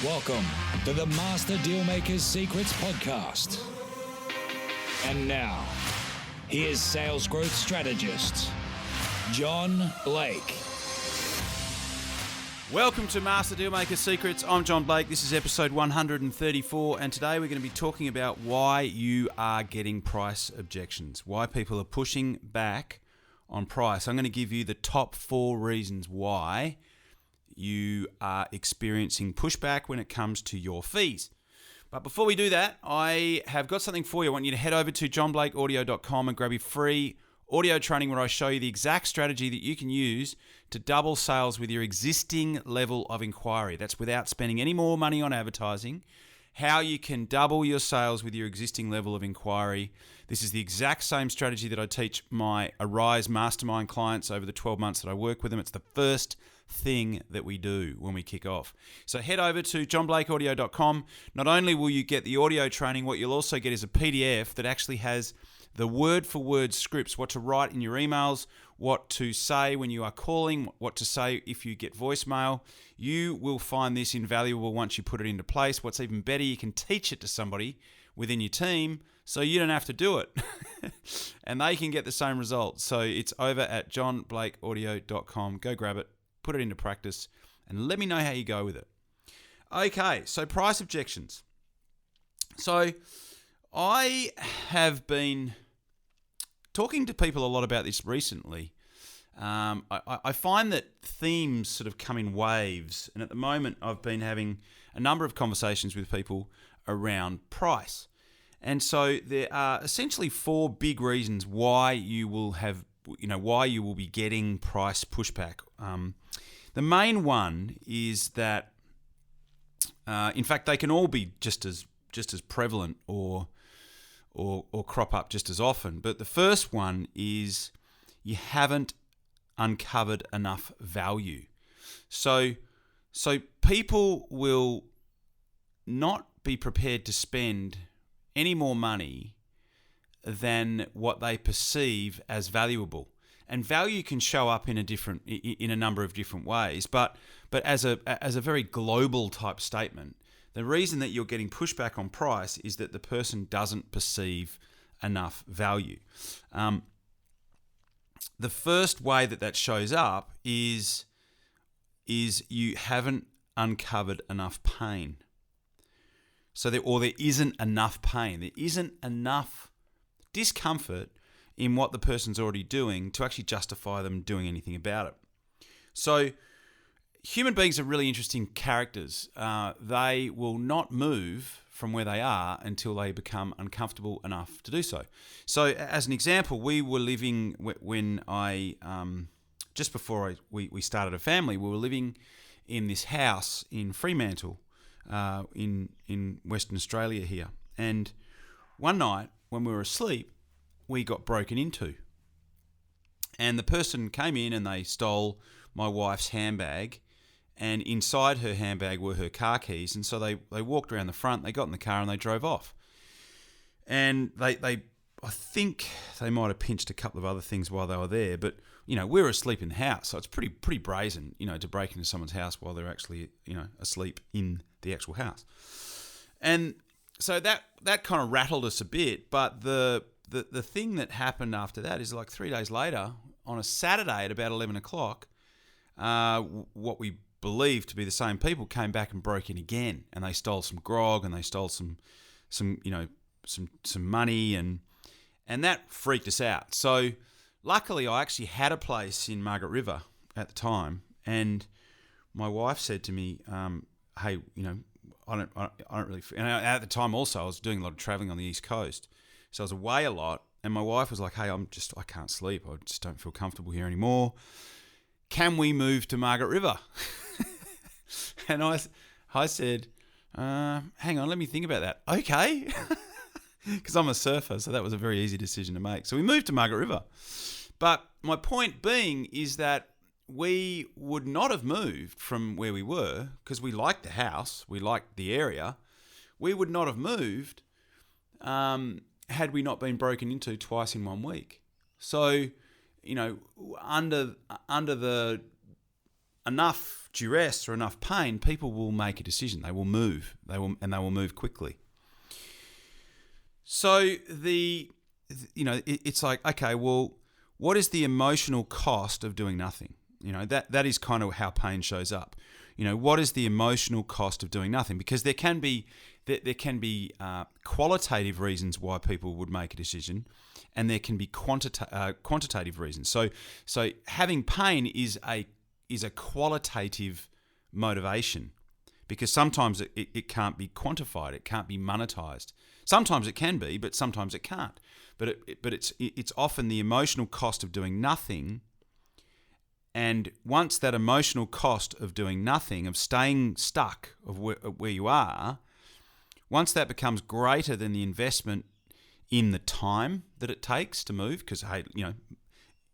Welcome to the Master Dealmaker's Secrets podcast. And now, here's sales growth strategist, John Blake. Welcome to Master Dealmaker's Secrets. I'm John Blake. This is episode 134, and today we're going to be talking about why you are getting price objections, why people are pushing back on price. I'm going to give you the top 4 reasons why you are experiencing pushback when it comes to your fees. But before we do that, I have got something for you. I want you to head over to johnblakeaudio.com and grab your free audio training where I show you the exact strategy that you can use to double sales with your existing level of inquiry. That's without spending any more money on advertising. How you can double your sales with your existing level of inquiry. This is the exact same strategy that I teach my Arise Mastermind clients over the 12 months that I work with them. It's the first thing that we do when we kick off. So head over to johnblakeaudio.com. Not only will you get the audio training, what you'll also get is a PDF that actually has the word-for-word scripts, what to write in your emails, what to say when you are calling, what to say if you get voicemail. You will find this invaluable once you put it into place. What's even better, you can teach it to somebody within your team so you don't have to do it and they can get the same results. So it's over at johnblakeaudio.com. Go grab it, put it into practice, and let me know how you go with it. Okay, so price objections. So I have been talking to people a lot about this recently. I find that themes sort of come in waves, and at the moment I've been having a number of conversations with people around price. And so there are essentially 4 big reasons why you will be getting price pushback. The main one is that, in fact, they can all be just as prevalent or crop up just as often. But the first one is you haven't uncovered enough value. So people will not be prepared to spend any more money than what they perceive as valuable. And value can show up in a number of different ways. But as a very global type statement, the reason that you're getting pushback on price is that the person doesn't perceive enough value. The first way that shows up is you haven't uncovered enough pain. So there isn't enough pain. There isn't enough discomfort in what the person's already doing to actually justify them doing anything about it. So human beings are really interesting characters. They will not move from where they are until they become uncomfortable enough to do so. So as an example, we were living when just before we started a family, we were living in this house in Fremantle, in Western Australia here. And one night when we were asleep, we got broken into. And the person came in and they stole my wife's handbag. And inside her handbag were her car keys. And so they walked around the front, they got in the car and they drove off. And I think they might have pinched a couple of other things while they were there. But, we were asleep in the house. So it's pretty brazen, to break into someone's house while they're actually, asleep in the actual house. And so that kind of rattled us a bit. But the thing that happened after that is like 3 days later, on a Saturday at about 11 o'clock, what we believed to be the same people came back and broke in again, and they stole some grog and they stole some money, and that freaked us out. So luckily I actually had a place in Margaret River at the time, and my wife said to me, hey, I don't really, and at the time also I was doing a lot of traveling on the East Coast, so I was away a lot, and my wife was like, hey, I can't sleep, I just don't feel comfortable here anymore. Can we move to Margaret River? And I said, hang on, let me think about that. Okay. Because I'm a surfer, so that was a very easy decision to make. So we moved to Margaret River. But my point being is that we would not have moved from where we were because we liked the house, we liked the area. We would not have moved had we not been broken into twice in 1 week. So, under the enough duress or enough pain, people will make a decision. They will move. They will move quickly. So it's like, okay, well, what is the emotional cost of doing nothing? That is kind of how pain shows up. What is the emotional cost of doing nothing? Because there can be qualitative reasons why people would make a decision, and there can be quantitative reasons. So having pain is a qualitative motivation, because sometimes it can't be quantified, it can't be monetized. Sometimes it can be, but sometimes it can't. But it's often the emotional cost of doing nothing. And once that emotional cost of doing nothing, of staying stuck of where you are, once that becomes greater than the investment in the time that it takes to move, because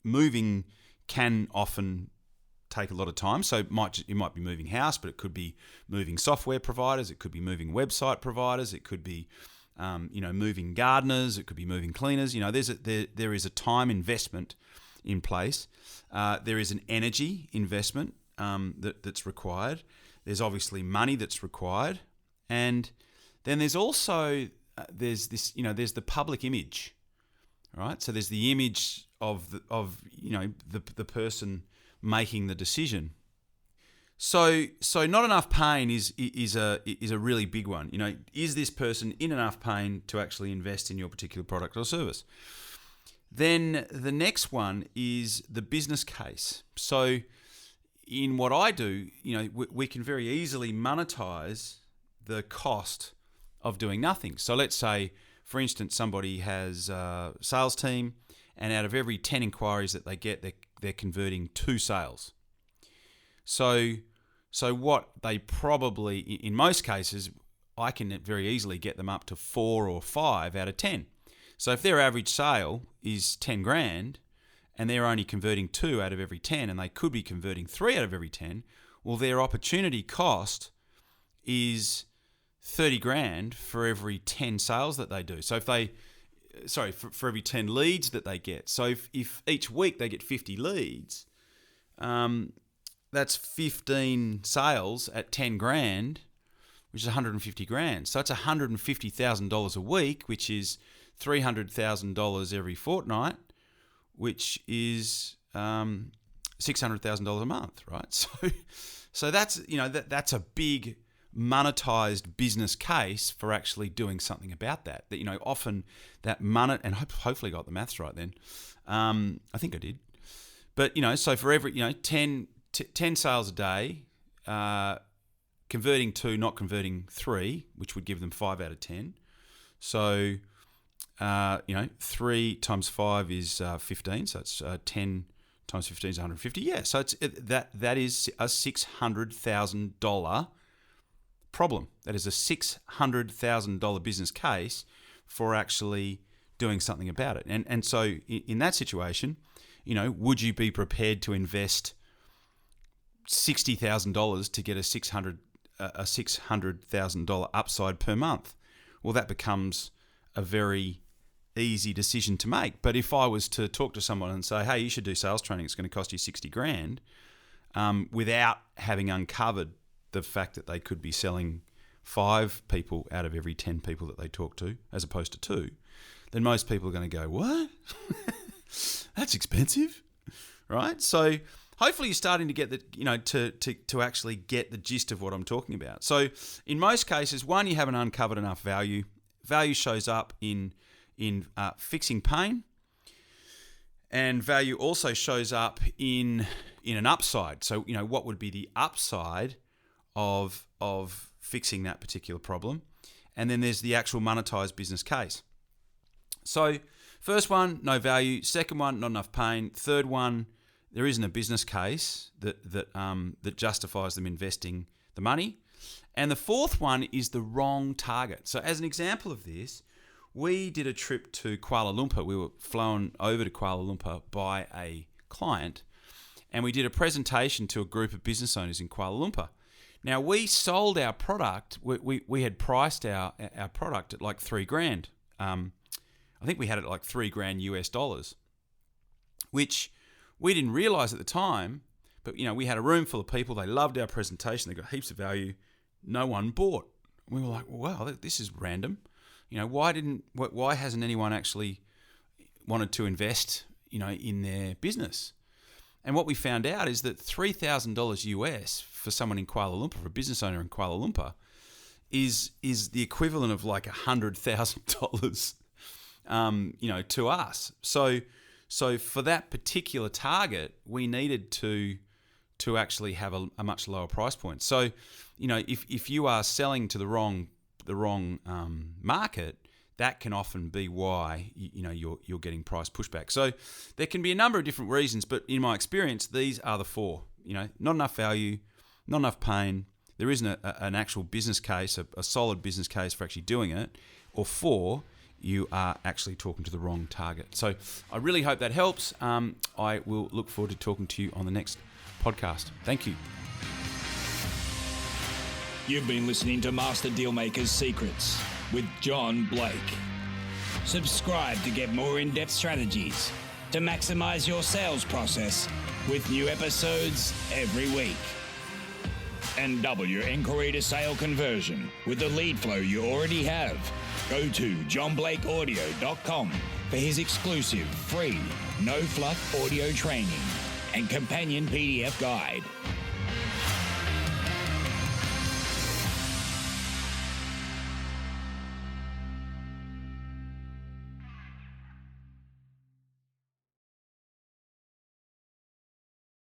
moving can often take a lot of time. So you might be moving house, but it could be moving software providers, it could be moving website providers, it could be moving gardeners, it could be moving cleaners. There is a time investment in place. There is an energy investment that's required. There's obviously money that's required, and then there's also there's the public image, right? So there's the image of the person making the decision. So not enough pain is a really big one. Is this person in enough pain to actually invest in your particular product or service? Then the next one is the business case. So in what I do, we can very easily monetize the cost of doing nothing. So let's say, for instance, somebody has a sales team, and out of every 10 inquiries that they get, they're converting 2 sales. So what they probably, in most cases, I can very easily get them up to 4 or 5 out of 10. So if their average sale is 10 grand and they're only converting 2 out of every 10, and they could be converting 3 out of every 10, well, their opportunity cost is 30 grand for every 10 sales that they do. So for every 10 leads that they get. So if each week they get 50 leads, that's 15 sales at 10 grand, which is 150 grand. So it's $150,000 a week, which is $300,000 every fortnight, which is $600,000 a month, right? So that's that's a big monetized business case for actually doing something about that. That often that money, and hopefully got the maths right then. I think I did. But so for every 10 sales a day, converting 2, not converting 3, which would give them 5 out of 10. So 3 times 5 is 15, so it's 10 times 15 is 150. Yeah, so that is a $600,000 problem. That is a $600,000 business case for actually doing something about it. And so in that situation, would you be prepared to invest $60,000 to get a $600,000 upside per month? Well, that becomes a very easy decision to make. But if I was to talk to someone and say, hey, you should do sales training, it's going to cost you 60 grand, without having uncovered the fact that they could be selling 5 people out of every 10 people that they talk to, as opposed to 2, then most people are going to go, what? That's expensive, right? So hopefully you're starting to get to actually get the gist of what I'm talking about. So in most cases, one, you haven't uncovered enough value. Value shows up in fixing pain, and value also shows up in an upside. So what would be the upside of fixing that particular problem? And then there's the actual monetized business case. So first one, no value. Second one, not enough pain. Third one, there isn't a business case that justifies them investing the money. And the fourth one is the wrong target. So as an example of this, we did a trip to Kuala Lumpur. We were flown over to Kuala Lumpur by a client, and we did a presentation to a group of business owners in Kuala Lumpur. Now, we sold our product. We had priced our product at like $3 grand. I think we had it like $3 grand US, which we didn't realize at the time, But, we had a room full of people. They loved our presentation. They got heaps of value. No one bought. We were like, wow, this is random. Why hasn't anyone actually wanted to invest, in their business? And what we found out is that $3,000 US for someone in Kuala Lumpur, for a business owner in Kuala Lumpur, is the equivalent of like $100,000, to us. So for that particular target, we needed to actually have a much lower price point. So, if you are selling to the wrong market, that can often be why you're getting price pushback. So there can be a number of different reasons, but in my experience, these are the four. Not enough value, not enough pain. There isn't an actual business case, a solid business case for actually doing it. Or 4, you are actually talking to the wrong target. So I really hope that helps. I will look forward to talking to you on the next podcast. Thank you. You've been listening to Master Dealmaker's Secrets with John Blake. Subscribe to get more in-depth strategies to maximize your sales process with new episodes every week. And double your inquiry to sale conversion with the lead flow you already have. Go to johnblakeaudio.com for his exclusive free no-fluff audio training and companion PDF guide.